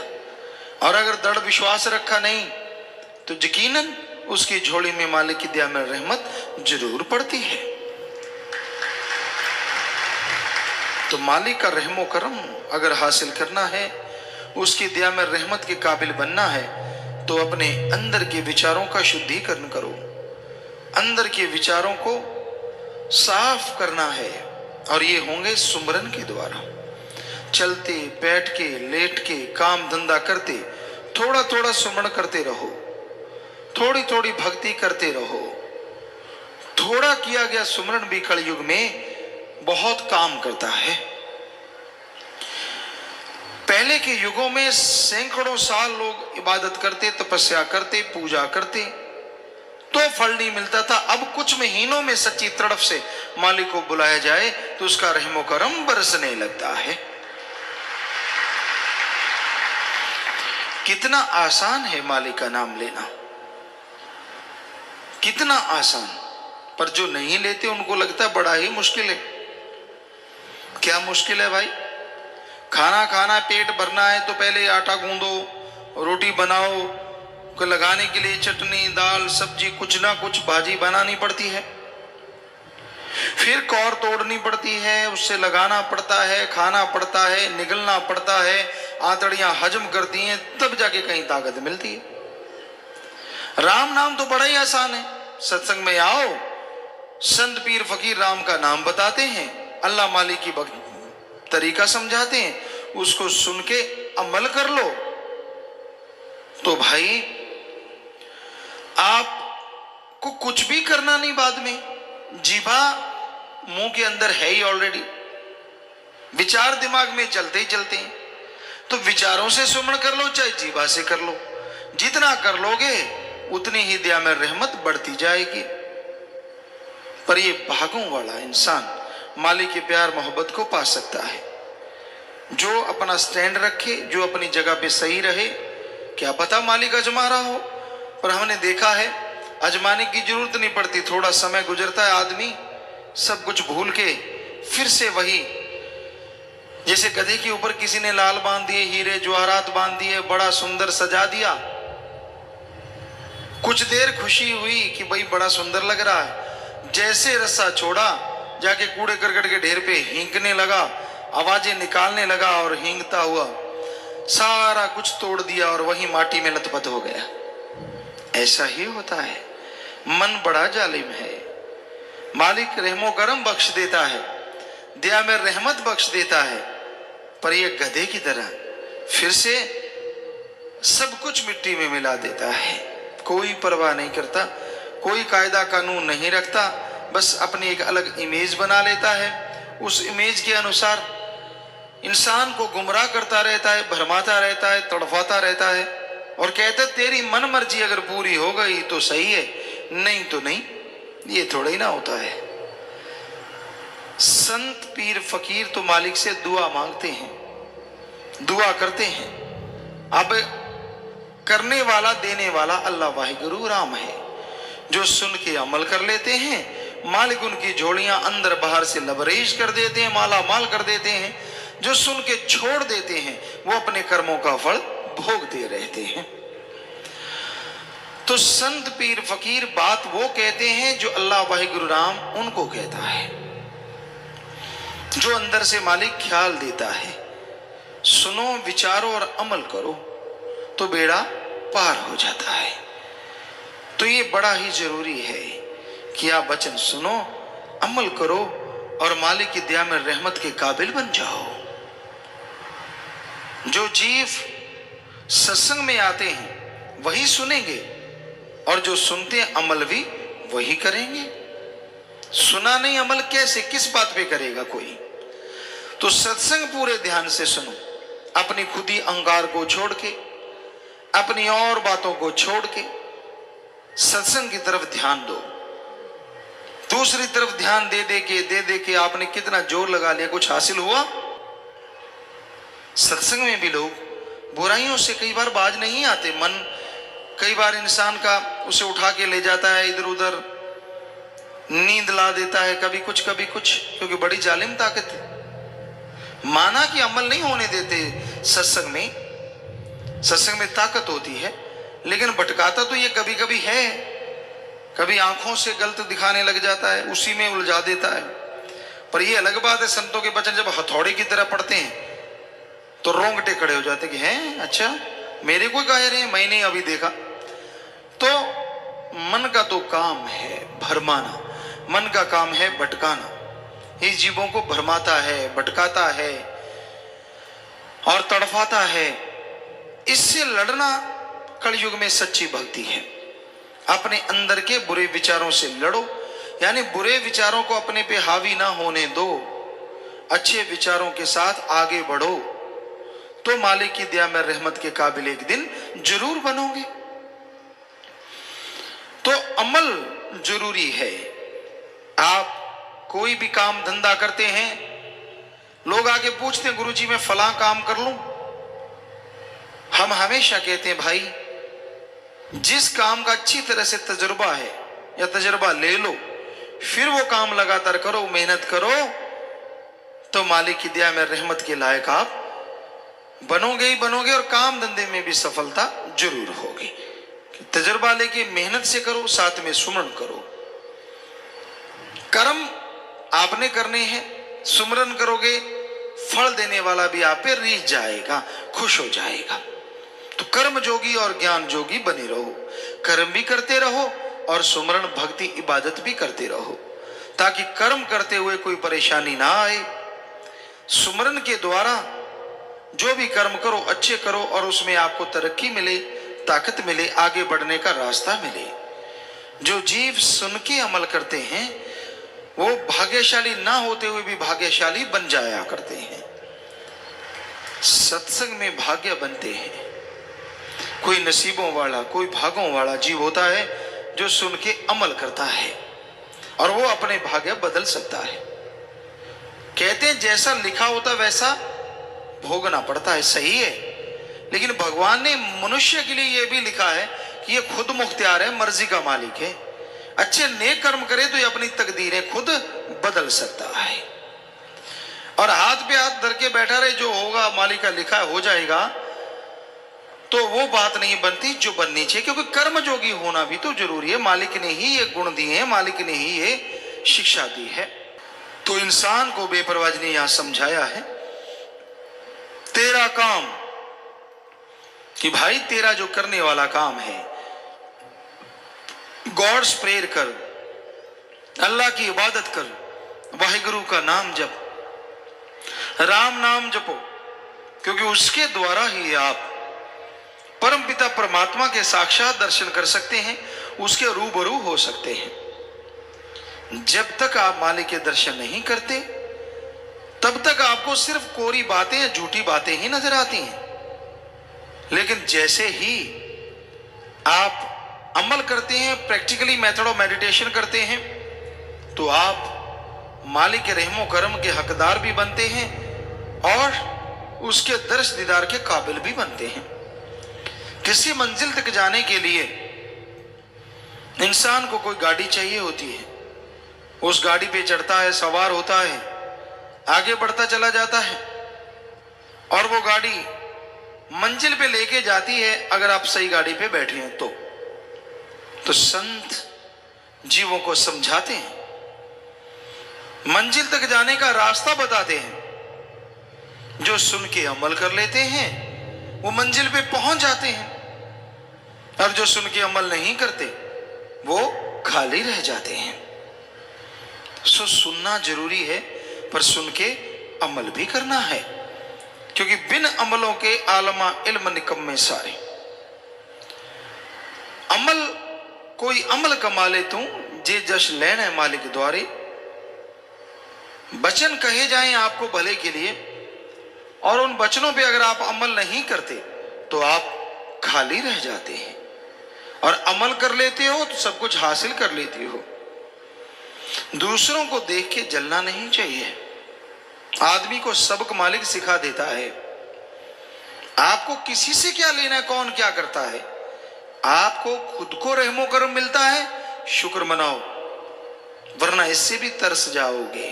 और अगर दृढ़ विश्वास रखा नहीं तो यकीनन उसकी झोली में मालिक की दया में रहमत जरूर पड़ती है। तो मालिक का रहमो करम अगर हासिल करना है, उसकी दया में रहमत के काबिल बनना है, तो अपने अंदर के विचारों का शुद्धिकरण करो, अंदर के विचारों को साफ करना है। और ये होंगे सुमरन के द्वारा। चलते, बैठ के, लेट के, काम धंधा करते थोड़ा थोड़ा सुमरण करते रहो, थोड़ी थोड़ी भक्ति करते रहो। थोड़ा किया गया सुमरण भी कलयुग में बहुत काम करता है। पहले के युगों में सैकड़ों साल लोग इबादत करते, तपस्या करते, पूजा करते, तो फल नहीं मिलता था। अब कुछ महीनों में सच्ची तड़प से मालिक को बुलाया जाए तो उसका रहमो करम बरसने लगता है। कितना आसान है मालिक का नाम लेना, कितना आसान। पर जो नहीं लेते उनको लगता है बड़ा ही मुश्किल है। क्या मुश्किल है भाई? खाना खाना, पेट भरना है तो पहले आटा गूंदो, रोटी बनाओ, को लगाने के लिए चटनी, दाल, सब्जी, कुछ ना कुछ भाजी बनानी पड़ती है, फिर कौर तोड़नी पड़ती है, उससे लगाना पड़ता है, खाना पड़ता है, निगलना पड़ता है, आंतड़ियां हजम करती हैं, तब जाके कहीं ताकत मिलती है। राम नाम तो बड़ा ही आसान है। सत्संग में आओ, संत पीर फकीर राम का नाम बताते हैं, अल्लाह मालिक की तरीका समझाते हैं, उसको सुन के अमल कर लो तो भाई आपको कुछ भी करना नहीं। बाद में जीभा मुंह के अंदर है ही ऑलरेडी, विचार दिमाग में चलते ही चलते हैं, तो विचारों से सुमरण कर लो चाहे जीभा से कर लो। जितना कर लोगे उतनी ही दया में रहमत बढ़ती जाएगी। पर ये भागों वाला इंसान मालिक के प्यार मोहब्बत को पा सकता है जो अपना स्टैंड रखे, जो अपनी जगह पे सही रहे। क्या पता मालिक अजमा रहा हो, पर हमने देखा है अजमाने की जरूरत नहीं पड़ती। थोड़ा समय गुजरता है, आदमी सब कुछ भूल के फिर से वही, जैसे गधे के ऊपर किसी ने लाल बांध दिए, हीरे जवाहरात बांध दिए, बड़ा सुंदर सजा दिया, कुछ देर खुशी हुई कि भाई बड़ा सुंदर लग रहा है, जैसे रस्सा छोड़ा जाके कूड़े करकट के ढेर पे हींकने लगा, आवाजें निकालने लगा और हींगता हुआ सारा कुछ तोड़ दिया और वही माटी में लथपथ हो गया। ऐसा ही होता है, मन बड़ा जालिम है। मालिक रहमो करम बख्श देता है, दया में रहमत बख्श देता है, पर यह गधे की तरह फिर से सब कुछ मिट्टी में मिला देता है। कोई परवाह नहीं करता, कोई कायदा कानून नहीं रखता, बस अपनी एक अलग इमेज बना लेता है। उस इमेज के अनुसार इंसान को गुमराह करता रहता है, भरमाता रहता है, तड़फाता रहता है और कहता है तेरी मन मर्जी अगर पूरी हो गई तो सही है, नहीं तो नहीं। ये थोड़ा ही ना होता है। संत पीर फकीर तो मालिक से दुआ मांगते हैं, दुआ करते हैं। अब करने वाला, देने वाला अल्लाह वाहिगुरु राम है। जो सुन के अमल कर लेते हैं, मालिक उनकी झोलियां अंदर बाहर से लबरेज कर देते हैं, माला माल कर देते हैं। जो सुन के छोड़ देते हैं वो अपने कर्मों का फल भोगते रहते हैं। तो संत पीर फकीर बात वो कहते हैं जो अल्लाह वाहिगुरु राम उनको कहता है, जो अंदर से मालिक ख्याल देता है। सुनो, विचारो और अमल करो तो बेड़ा पार हो जाता है। तो ये बड़ा ही जरूरी है कि आप वचन सुनो, अमल करो और मालिक की दया में रहमत के काबिल बन जाओ। जो जीव सत्संग में आते हैं वही सुनेंगे और जो सुनते हैं अमल भी वही करेंगे। सुना नहीं अमल कैसे, किस बात पे करेगा कोई? तो सत्संग पूरे ध्यान से सुनो, अपनी खुदी अहंकार को छोड़ के, अपनी और बातों को छोड़ के सत्संग की तरफ ध्यान दो। दूसरी तरफ ध्यान दे दे के आपने कितना जोर लगा लिया, कुछ हासिल हुआ? सत्संग में भी लोग बुराइयों से कई बार बाज नहीं आते। मन कई बार इंसान का उसे उठा के ले जाता है, इधर उधर नींद ला देता है, कभी कुछ क्योंकि बड़ी जालिम ताकत है। माना कि अमल नहीं होने देते सत्संग में ताकत होती है, लेकिन भटकाता तो ये कभी कभी है। कभी आंखों से गलत दिखाने लग जाता है, उसी में उलझा देता है। पर ये अलग बात है, संतों के वचन जब हथौड़े की तरह पड़ते हैं तो रोंगटे खड़े हो जाते कि हैं अच्छा मेरे को कह रहे हैं, मैंने अभी देखा। तो मन का तो काम है भरमाना, मन का काम है भटकाना, इस जीवों को भरमाता है, भटकाता है और तड़फाता है। इससे लड़ना कलयुग में सच्ची भक्ति है। अपने अंदर के बुरे विचारों से लड़ो, यानी बुरे विचारों को अपने पे हावी ना होने दो, अच्छे विचारों के साथ आगे बढ़ो, तो मालिक की दया में रहमत के काबिल एक दिन जरूर बनोगे। तो अमल जरूरी है। आप कोई भी काम धंधा करते हैं, लोग आके पूछते हैं गुरुजी मैं फलां काम कर लूं, हम हमेशा कहते हैं भाई जिस काम का अच्छी तरह से तजुर्बा है या तजुर्बा ले लो, फिर वो काम लगातार करो, मेहनत करो, तो मालिक की दया में रहमत के लायक आप बनोगे ही बनोगे और काम धंधे में भी सफलता जरूर होगी। तजुर्बा लेके मेहनत से करो, साथ में सुमरन करो। कर्म आपने करने हैं, सुमरन करोगे, फल देने वाला भी आप पे रीझ जाएगा, खुश हो जाएगा। तो कर्म जोगी और ज्ञान जोगी बने रहो, कर्म भी करते रहो और सुमरन भक्ति इबादत भी करते रहो, ताकि कर्म करते हुए कोई परेशानी ना आए। सुमरन के द्वारा जो भी कर्म करो अच्छे करो और उसमें आपको तरक्की मिले, ताकत मिले, आगे बढ़ने का रास्ता मिले। जो जीव सुन के अमल करते हैं वो भाग्यशाली ना होते हुए भी भाग्यशाली बन जाया करते हैं। सत्संग में भाग्य बनते हैं। कोई नसीबों वाला, कोई भागों वाला जीव होता है जो सुन के अमल करता है और वो अपने भाग्य बदल सकता है। कहते हैं जैसा लिखा होता वैसा भोगना पड़ता है, सही है, लेकिन भगवान ने मनुष्य के लिए यह भी लिखा है कि ये खुद मुख्तियार है, मर्जी का मालिक है। अच्छे नेक कर्म करे तो ये अपनी तकदीरें खुद बदल सकता है। और हाथ पे हाथ धर के बैठा रहे, जो होगा मालिक का लिखा हो जाएगा, तो वो बात नहीं बनती जो बननी चाहिए, क्योंकि कर्म जोगी होना भी तो जरूरी है। मालिक ने ही ये गुण दिए हैं, मालिक ने ही ये शिक्षा दी है। तो इंसान को बेपरवाह ने यहां समझाया है, तेरा काम कि भाई तेरा जो करने वाला काम है, गॉड्स प्रेयर कर, अल्लाह की इबादत कर, वाहिगुरु का नाम जप, राम नाम जपो, क्योंकि उसके द्वारा ही आप परम पिता परमात्मा के साक्षात दर्शन कर सकते हैं, उसके रूबरू हो सकते हैं। जब तक आप मालिक के दर्शन नहीं करते तब तक आपको सिर्फ कोरी बातें या झूठी बातें ही नजर आती हैं। लेकिन जैसे ही आप अमल करते हैं, प्रैक्टिकली मेथड ऑफ मेडिटेशन करते हैं, तो आप मालिक के रहमो करम के हकदार भी बनते हैं और उसके दर्श दीदार के काबिल भी बनते हैं। किसी मंजिल तक जाने के लिए इंसान को कोई गाड़ी चाहिए होती है, उस गाड़ी पे चढ़ता है, सवार होता है, आगे बढ़ता चला जाता है और वो गाड़ी मंजिल पे लेके जाती है, अगर आप सही गाड़ी पे बैठे हैं तो संत जीवों को समझाते हैं, मंजिल तक जाने का रास्ता बताते हैं। जो सुन के अमल कर लेते हैं वो मंजिल पे पहुंच जाते हैं, और जो सुन के अमल नहीं करते वो खाली रह जाते हैं। सो सुनना जरूरी है, पर सुन के अमल भी करना है, क्योंकि बिन अमलों के आलमा इल्म निकम्मे सारे। अमल कोई अमल कमा ले तू जे जश लेन है मालिक द्वारे। वचन कहे जाएं आपको भले के लिए, और उन वचनों पे अगर आप अमल नहीं करते तो आप खाली रह जाते हैं, और अमल कर लेते हो तो सब कुछ हासिल कर लेते हो। दूसरों को देख के जलना नहीं चाहिए। आदमी को सबक मालिक सिखा देता है। आपको किसी से क्या लेना, कौन क्या करता है, आपको खुद को रहमो करम मिलता है, शुक्र मनाओ, वरना इससे भी तरस जाओगे।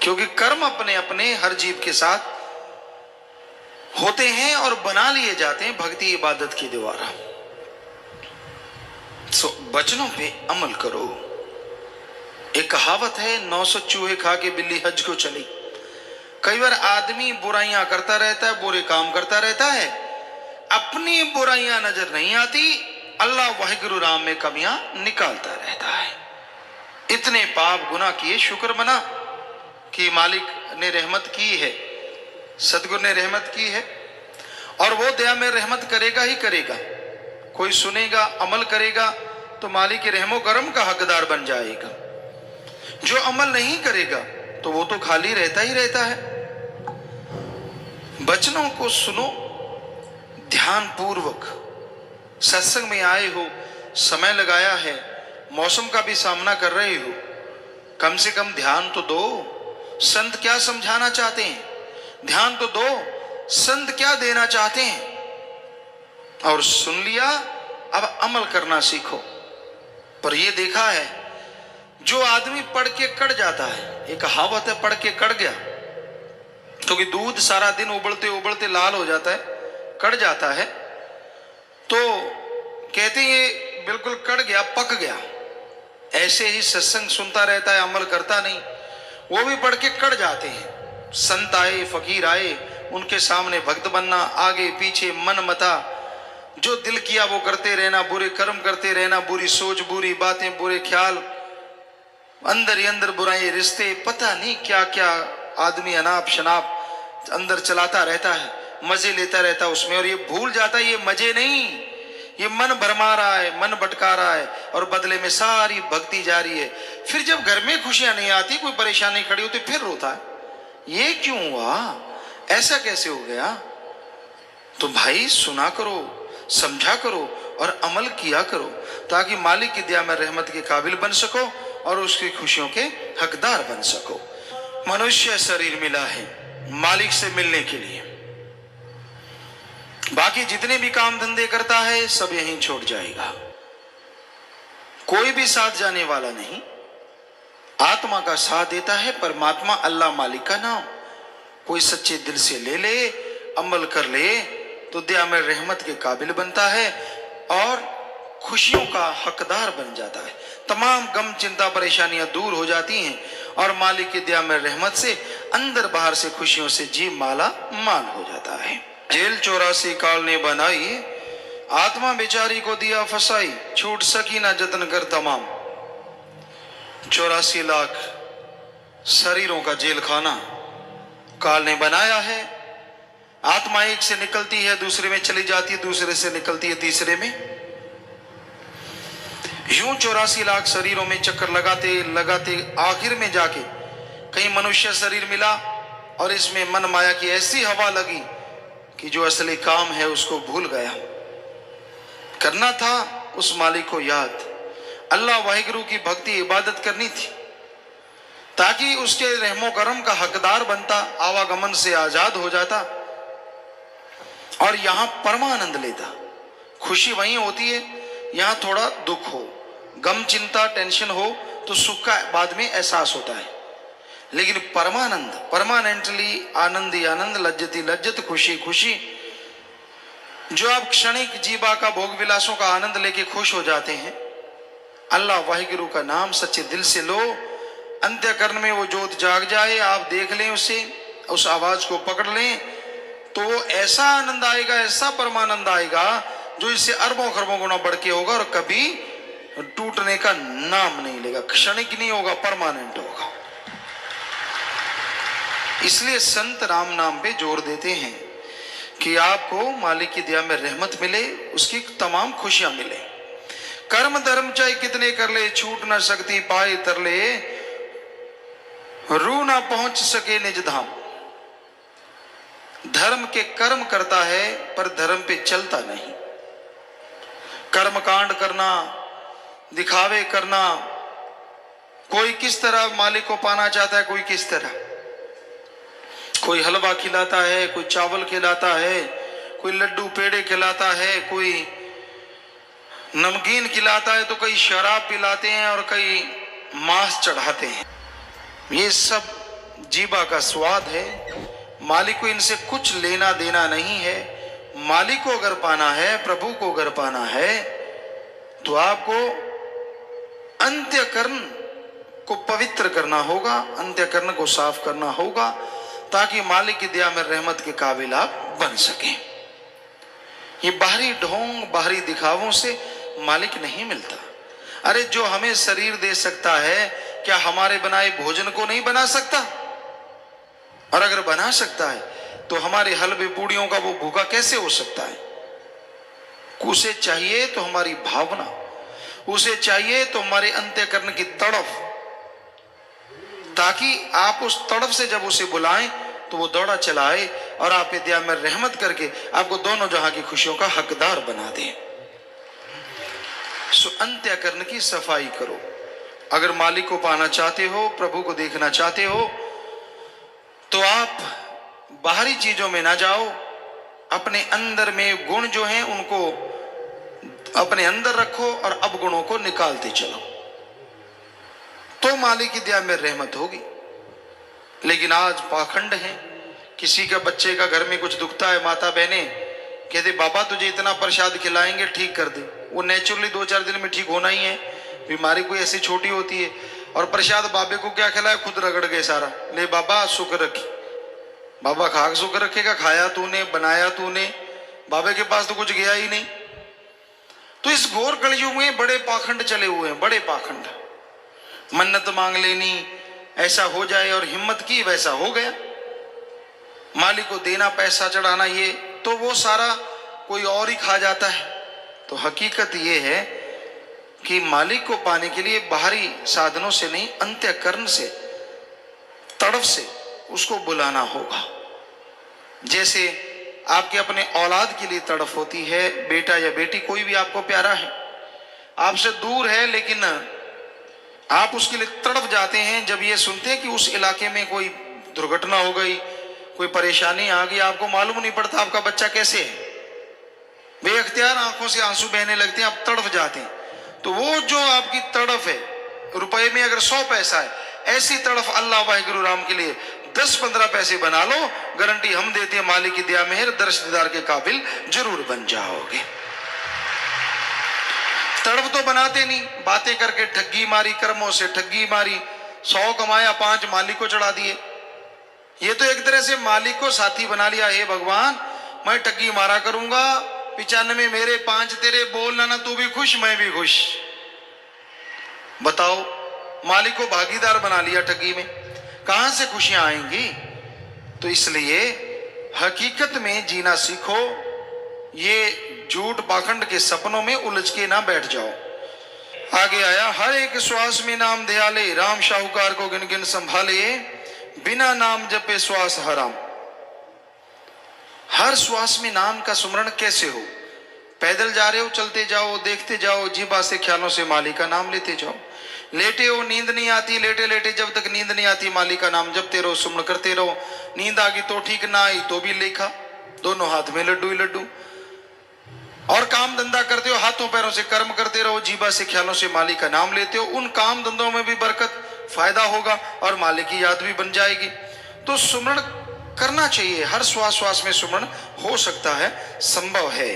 क्योंकि कर्म अपने अपने हर जीव के साथ होते हैं और बना लिए जाते हैं भक्ति इबादत के द्वारा। सो वचनों पे अमल करो, एक कहावत है, 900 चूहे खा के बिल्ली हज को चली। कई बार आदमी बुराइयां करता रहता है, बुरे काम करता रहता है, अपनी बुराइयां नजर नहीं आती, अल्लाह वाहिगुरु राम में कमियां निकालता रहता है। इतने पाप गुनाह किए, शुक्र मना कि मालिक ने रहमत की है, सतगुरु ने रहमत की है, और वो दया में रहमत करेगा ही करेगा। कोई सुनेगा, अमल करेगा तो मालिक के रहमो करम का हकदार बन जाएगा। जो अमल नहीं करेगा तो वो तो खाली रहता ही रहता है। वचनों को सुनो ध्यान पूर्वक। सत्संग में आए हो, समय लगाया है, मौसम का भी सामना कर रहे हो, कम से कम ध्यान तो दो। संत क्या समझाना चाहते हैं, ध्यान तो दो। संत क्या देना चाहते हैं, और सुन लिया, अब अमल करना सीखो। पर यह देखा है, जो आदमी पढ़ के कड़ जाता है, एक कहावत है, पढ़ के कड़ गया, क्योंकि दूध सारा दिन उबलते उबलते लाल हो जाता है, कड़ जाता है, तो कहते हैं ये बिल्कुल कड़ गया, पक गया। ऐसे ही सत्संग सुनता रहता है, अमल करता नहीं, वो भी पढ़ के कड़ जाते हैं। संत आए, फकीर आए, उनके सामने भक्त बनना, आगे पीछे मन मता, जो दिल किया वो करते रहना, बुरे कर्म करते रहना, बुरी सोच, बुरी बातें, बुरे ख्याल, अंदर ही अंदर बुराई, रिश्ते, पता नहीं क्या क्या आदमी अनाप शनाप अंदर चलाता रहता है, मजे लेता रहता है उसमें, और ये भूल जाता है ये मजे नहीं, ये मन भरमा रहा है, मन भटका रहा है, और बदले में सारी भक्ति जारी है। फिर जब घर में खुशियां नहीं आती, कोई परेशानी खड़ी होती, फिर रोता है, ये क्यों हुआ, ऐसा कैसे हो गया। तो भाई सुना करो, समझा करो और अमल किया करो, ताकि मालिक की दया में रहमत के काबिल बन सको और उसकी खुशियों के हकदार बन सको। मनुष्य शरीर मिला है मालिक से मिलने के लिए, बाकी जितने भी काम धंधे करता है सब यहीं छोड़ जाएगा, कोई भी साथ जाने वाला नहीं। आत्मा का साथ देता है परमात्मा, अल्लाह मालिक का नाम। कोई सच्चे दिल से ले ले, अमल कर ले, तो दया में रहमत के काबिल बनता है और खुशियों का हकदार बन जाता है। तमाम गम, चिंता, परेशानियां दूर हो जाती हैं और मालिक की दया में रहमत से अंदर बाहर से खुशियों से जी माला माल हो जाता है। जेल 84 काल ने बनाई, आत्मा बेचारी को दिया फसाई, छूट सकी ना जतन कर तमाम। 84 लाख शरीरों का जेल खाना काल ने बनाया है। आत्मा एक से निकलती है, दूसरे में चली जाती है, दूसरे से निकलती है तीसरे में। यूं 84 लाख शरीरों में चक्कर लगाते लगाते आखिर में जाके कहीं मनुष्य शरीर मिला, और इसमें मन माया की ऐसी हवा लगी कि जो असली काम है उसको भूल गया। करना था उस मालिक को याद, अल्लाह वाहिगुरु की भक्ति इबादत करनी थी, ताकि उसके रहमो करम का हकदार बनता, आवागमन से आजाद हो जाता और यहां परमानंद लेता। खुशी वहीं होती है, यहां थोड़ा दुख हो, गम, चिंता, टेंशन हो तो सुख का बाद में एहसास होता है, लेकिन परमानंद, परमानेंटली आनंद ही आनंद, लज्जती लज्जत, खुशी खुशी, जो आप क्षणिक जीवा का भोग विलासों का आनंद लेके खुश हो जाते हैं, अल्लाह वाहिगुरु का नाम सच्चे दिल से लो, अंत्यकरण में वो जोत जाग जाए, आप देख लें उसे, उस आवाज को पकड़ लें, तो वो ऐसा आनंद आएगा, ऐसा परमानंद आएगा जो इससे अरबों खरबों गुना बढ़ के होगा और कभी टूटने का नाम नहीं लेगा, क्षणिक नहीं होगा, परमानेंट होगा। इसलिए संत राम नाम पे जोर देते हैं कि आपको मालिक की दया में रहमत मिले, उसकी तमाम खुशियां मिले। कर्म धर्म चाहे कितने कर ले, छूट ना सकती पाए तरले, रू ना पहुंच सके निज धाम। धर्म के कर्म करता है पर धर्म पे चलता नहीं। कर्म कांड करना, दिखावे करना, कोई किस तरह मालिक को पाना चाहता है, कोई किस तरह, कोई हलवा खिलाता है, कोई चावल खिलाता है, कोई लड्डू पेड़े खिलाता है, कोई नमकीन खिलाता है, तो कई शराब पिलाते हैं और कई मांस चढ़ाते हैं। ये सब जीवा का स्वाद है, मालिक को इनसे कुछ लेना देना नहीं है। मालिक को अगर पाना है, प्रभु को अगर पाना है, तो आपको अंत्यकरण को पवित्र करना होगा, अंत्यकरण को साफ करना होगा, ताकि मालिक की दया में रहमत के काबिल आप बन सकें। ये बाहरी ढोंग, बाहरी दिखावों से मालिक नहीं मिलता। अरे जो हमें शरीर दे सकता है, क्या हमारे बनाए भोजन को नहीं बना सकता? और अगर बना सकता है तो हमारे हलवे पूड़ियों का वो भूखा कैसे हो सकता है? उसे चाहिए तो हमारी भावना, उसे चाहिए तो हमारे अंत्यकरण की तड़फ, ताकि आप उस तड़फ से जब उसे बुलाएं तो वो दौड़ा चलाए और आपके दया में रहमत करके आपको दोनों जहां की खुशियों का हकदार बना दे। सो अंत्यकरण की सफाई करो। अगर मालिक को पाना चाहते हो, प्रभु को देखना चाहते हो, तो आप बाहरी चीजों में ना जाओ, अपने अंदर में गुण जो हैं उनको अपने अंदर रखो और अवगुणों को निकालते चलो, तो मालिक की दया में रहमत होगी। लेकिन आज पाखंड है, किसी का बच्चे का घर में कुछ दुखता है, माता बहने कहते बाबा तुझे इतना प्रसाद खिलाएंगे ठीक कर दे। वो नेचुरली 2-4 दिन में ठीक होना ही है, बीमारी कोई ऐसी छोटी होती है। और प्रसाद बाबे को क्या खिलाया, खुद रगड़ गए सारा, ले बाबा शुक्र रखी। बाबा खा शुक्र रखेगा, खाया तूने, बनाया तूने, बाबे के पास तो कुछ गया ही नहीं। तो इस घोर कलयुग में बड़े पाखंड चले हुए हैं, बड़े पाखंड। मन्नत मांग लेनी, ऐसा हो जाए, और हिम्मत की वैसा हो गया। मालिक को देना, पैसा चढ़ाना, ये तो वो सारा कोई और ही खा जाता है। तो हकीकत ये है कि मालिक को पाने के लिए बाहरी साधनों से नहीं, अंत्यकरण से, तड़फ से उसको बुलाना होगा। जैसे आपके अपने औलाद के लिए तड़फ होती है, बेटा या बेटी कोई भी आपको प्यारा है, आपसे दूर है, लेकिन आप उसके लिए तड़प जाते हैं जब ये सुनते हैं कि उस इलाके में कोई दुर्घटना हो गई, कोई परेशानी आ गई। आपको मालूम नहीं पड़ता आपका बच्चा कैसे है, बेअख्तियार आंखों से आंसू बहने लगते हैं, आप तड़प जाते हैं। तो वो जो आपकी तड़फ है, रुपए में अगर 100 पैसा है, ऐसी तड़फ अल्लाह वाहिगुरु राम के लिए 10-15 पैसे बना लो, गारंटी हम देते हैं मालिक की दया मेहर दर्श दीदार के काबिल जरूर बन जाओगे। तड़प तो बनाते नहीं, बातें करके ठगी मारी, कर्मों से ठगी मारी, 100 कमाया, 5 मालिक को चढ़ा दिए। ये तो एक तरह से मालिक को साथी बना लिया। हे भगवान, मैं ठगी मारा करूंगा, 95 मेरे, 5 तेरे, बोलना ना तू भी खुश मैं भी खुश। बताओ, मालिक को भागीदार बना लिया ठगी में, कहां से खुशियां आएंगी? तो इसलिए हकीकत में जीना सीखो, ये झूठ पाखंड के सपनों में उलझ के ना बैठ जाओ। आगे आया, हर एक श्वास में नाम दयाले, राम शाहूकार को गिन गिन संभाले, बिना नाम जपे श्वास हराम। हर श्वास में नाम का सुमरण कैसे हो? पैदल जा रहे हो, चलते जाओ, देखते जाओ, जीभा से ख्यालों से मालिक का नाम लेते जाओ। लेटे हो, नींद नहीं आती, लेटे लेटे जब तक नींद नहीं आती मालिक का नाम जपते रहो, सुमरण करते रहो। नींद आ गई तो ठीक, ना आई तो भी लेखा, दोनों हाथ में लड्डू ही लड्डू। और काम धंधा करते हो, हाथों पैरों से कर्म करते रहो, जीभा से ख्यालों से मालिक का नाम लेते हो। उन काम धंधों में भी बरकत, फायदा होगा और मालिक की याद भी बन जाएगी। तो सुमरण करना चाहिए, हर श्वास श्वास में सुमरण हो सकता है, संभव है।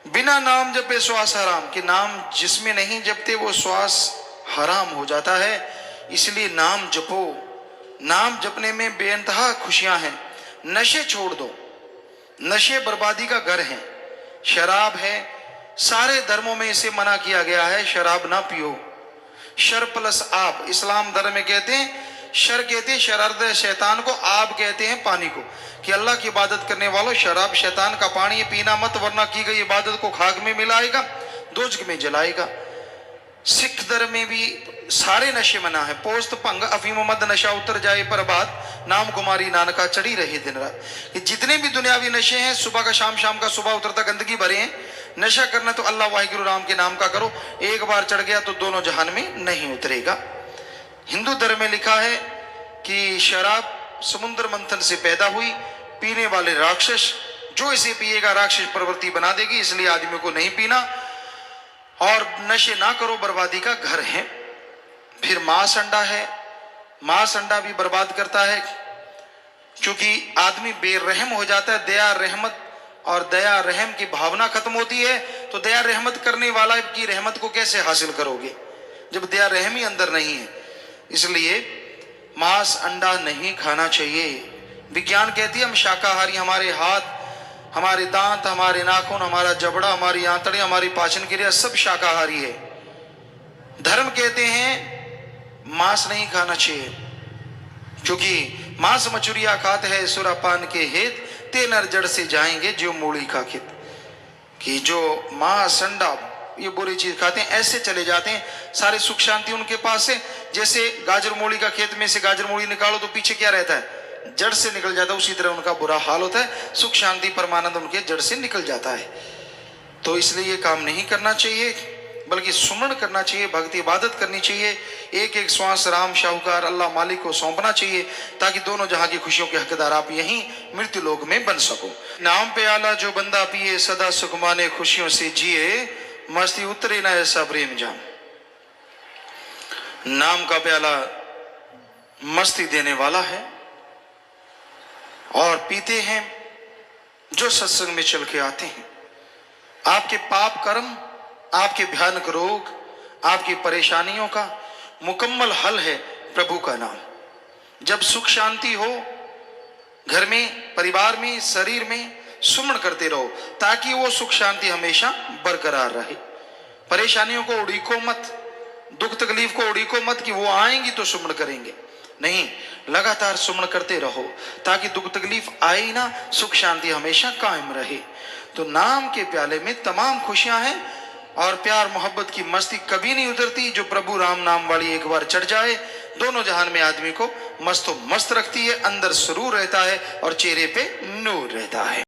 बिना नाम जपे श्वास हराम, कि नाम जिसमें नहीं जपते वो श्वास हराम हो जाता है। इसलिए नाम जपो, नाम जपने में बेइंतहा खुशियां हैं। नशे छोड़ दो, नशे बर्बादी का घर है। शराब है, सारे धर्मों में इसे मना किया गया है, शराब ना पियो। शर प्लस आप, इस्लाम धर्म में कहते हैं, शर कहते हैं शरारत शैतान को, आप कहते हैं पानी को, कि अल्लाह की इबादत करने वालों, शराब शैतान का पानी पीना मत, वरना की गई इबादत को खाक में मिलाएगा, दोजख में जलाएगा। सिख धर्म में भी सारे नशे मना है। पोस्त भंग अफीम मद नशा उतर जाए पर बात, नाम कुमारी नानका चढ़ी रहे दिन रात। कि जितने भी दुनियावी नशे हैं, सुबह का शाम, शाम का सुबह उतरता, गंदगी भरे हैं। नशा करना तो अल्लाह वाहिगुरु राम के नाम का करो, एक बार चढ़ गया तो दोनों जहान में नहीं उतरेगा। हिंदू धर्म में लिखा है कि शराब समुद्र मंथन से पैदा हुई, पीने वाले राक्षस, जो इसे पिएगा राक्षस प्रवृत्ति बना देगी, इसलिए आदमी को नहीं पीना। और नशे ना करो, बर्बादी का घर है। फिर मांस अंडा है, मांस अंडा भी बर्बाद करता है, क्योंकि आदमी बेरहम हो जाता है। दया रहमत और दया रहम की भावना खत्म होती है, तो दया रहमत करने वाला की रहमत को कैसे हासिल करोगे जब दया रहम ही अंदर नहीं है? इसलिए मांस अंडा नहीं खाना चाहिए। विज्ञान कहती है हम शाकाहारी, हमारे हाथ, हमारे दांत, हमारे नाखून, हमारा जबड़ा, हमारी आंतड़े, हमारी पाचन क्रिया सब शाकाहारी है। धर्म कहते हैं मांस नहीं खाना चाहिए, क्योंकि मांस मचुरिया खात है सुरापान के हेत, ते नर जड़ से जाएंगे जो मूली का खेत। कि जो मांस अंडा ये बुरी चीज खाते हैं ऐसे चले जाते हैं, सारे सुख शांति उनके पास है। जैसे गाजर मूली का खेत में से गाजर मूली निकालो तो पीछे क्या रहता है, जड़ से निकल जाता है, उसी तरह उनका बुरा हाल होता है। सुख शांति परमानंद उनके जड़ से निकल जाता है। तो इसलिए ये काम नहीं करना चाहिए, बल्कि सुमरण करना चाहिए, भक्ति इबादत करनी चाहिए। एक एक श्वास राम शाहूकार अल्लाह मालिक को सौंपना चाहिए, ताकि दोनों जहां की खुशियों के हकदार आप यहीं मृत्यु लोक में बन सको। नाम पे आला जो बंदा पिए, सदा सुख माने खुशियों से जिए, मस्ती उतरे ना ऐसा प्रेम जाम। नाम का प्याला मस्ती देने वाला है, और पीते हैं जो सत्संग में चल के आते हैं। आपके पाप कर्म, आपके भयानक रोग, आपकी परेशानियों का मुकम्मल हल है प्रभु का नाम। जब सुख शांति हो घर में, परिवार में, शरीर में, सुमरण करते रहो, ताकि वो सुख शांति हमेशा बरकरार रहे। परेशानियों को उड़ीको मत, दुख तकलीफ को उड़ीको मत कि वो आएंगी तो सुमरण करेंगे, नहीं, लगातार सुमरण करते रहो, ताकि दुख तकलीफ आए ही ना, सुख शांति हमेशा कायम रहे। तो नाम के प्याले में तमाम खुशियां हैं, और प्यार मोहब्बत की मस्ती कभी नहीं उतरती। जो प्रभु राम नाम वाली एक बार चढ़ जाए, दोनों जहान में आदमी को मस्तो मस्त रखती है, अंदर सुरूर रहता है और चेहरे पे नूर रहता है।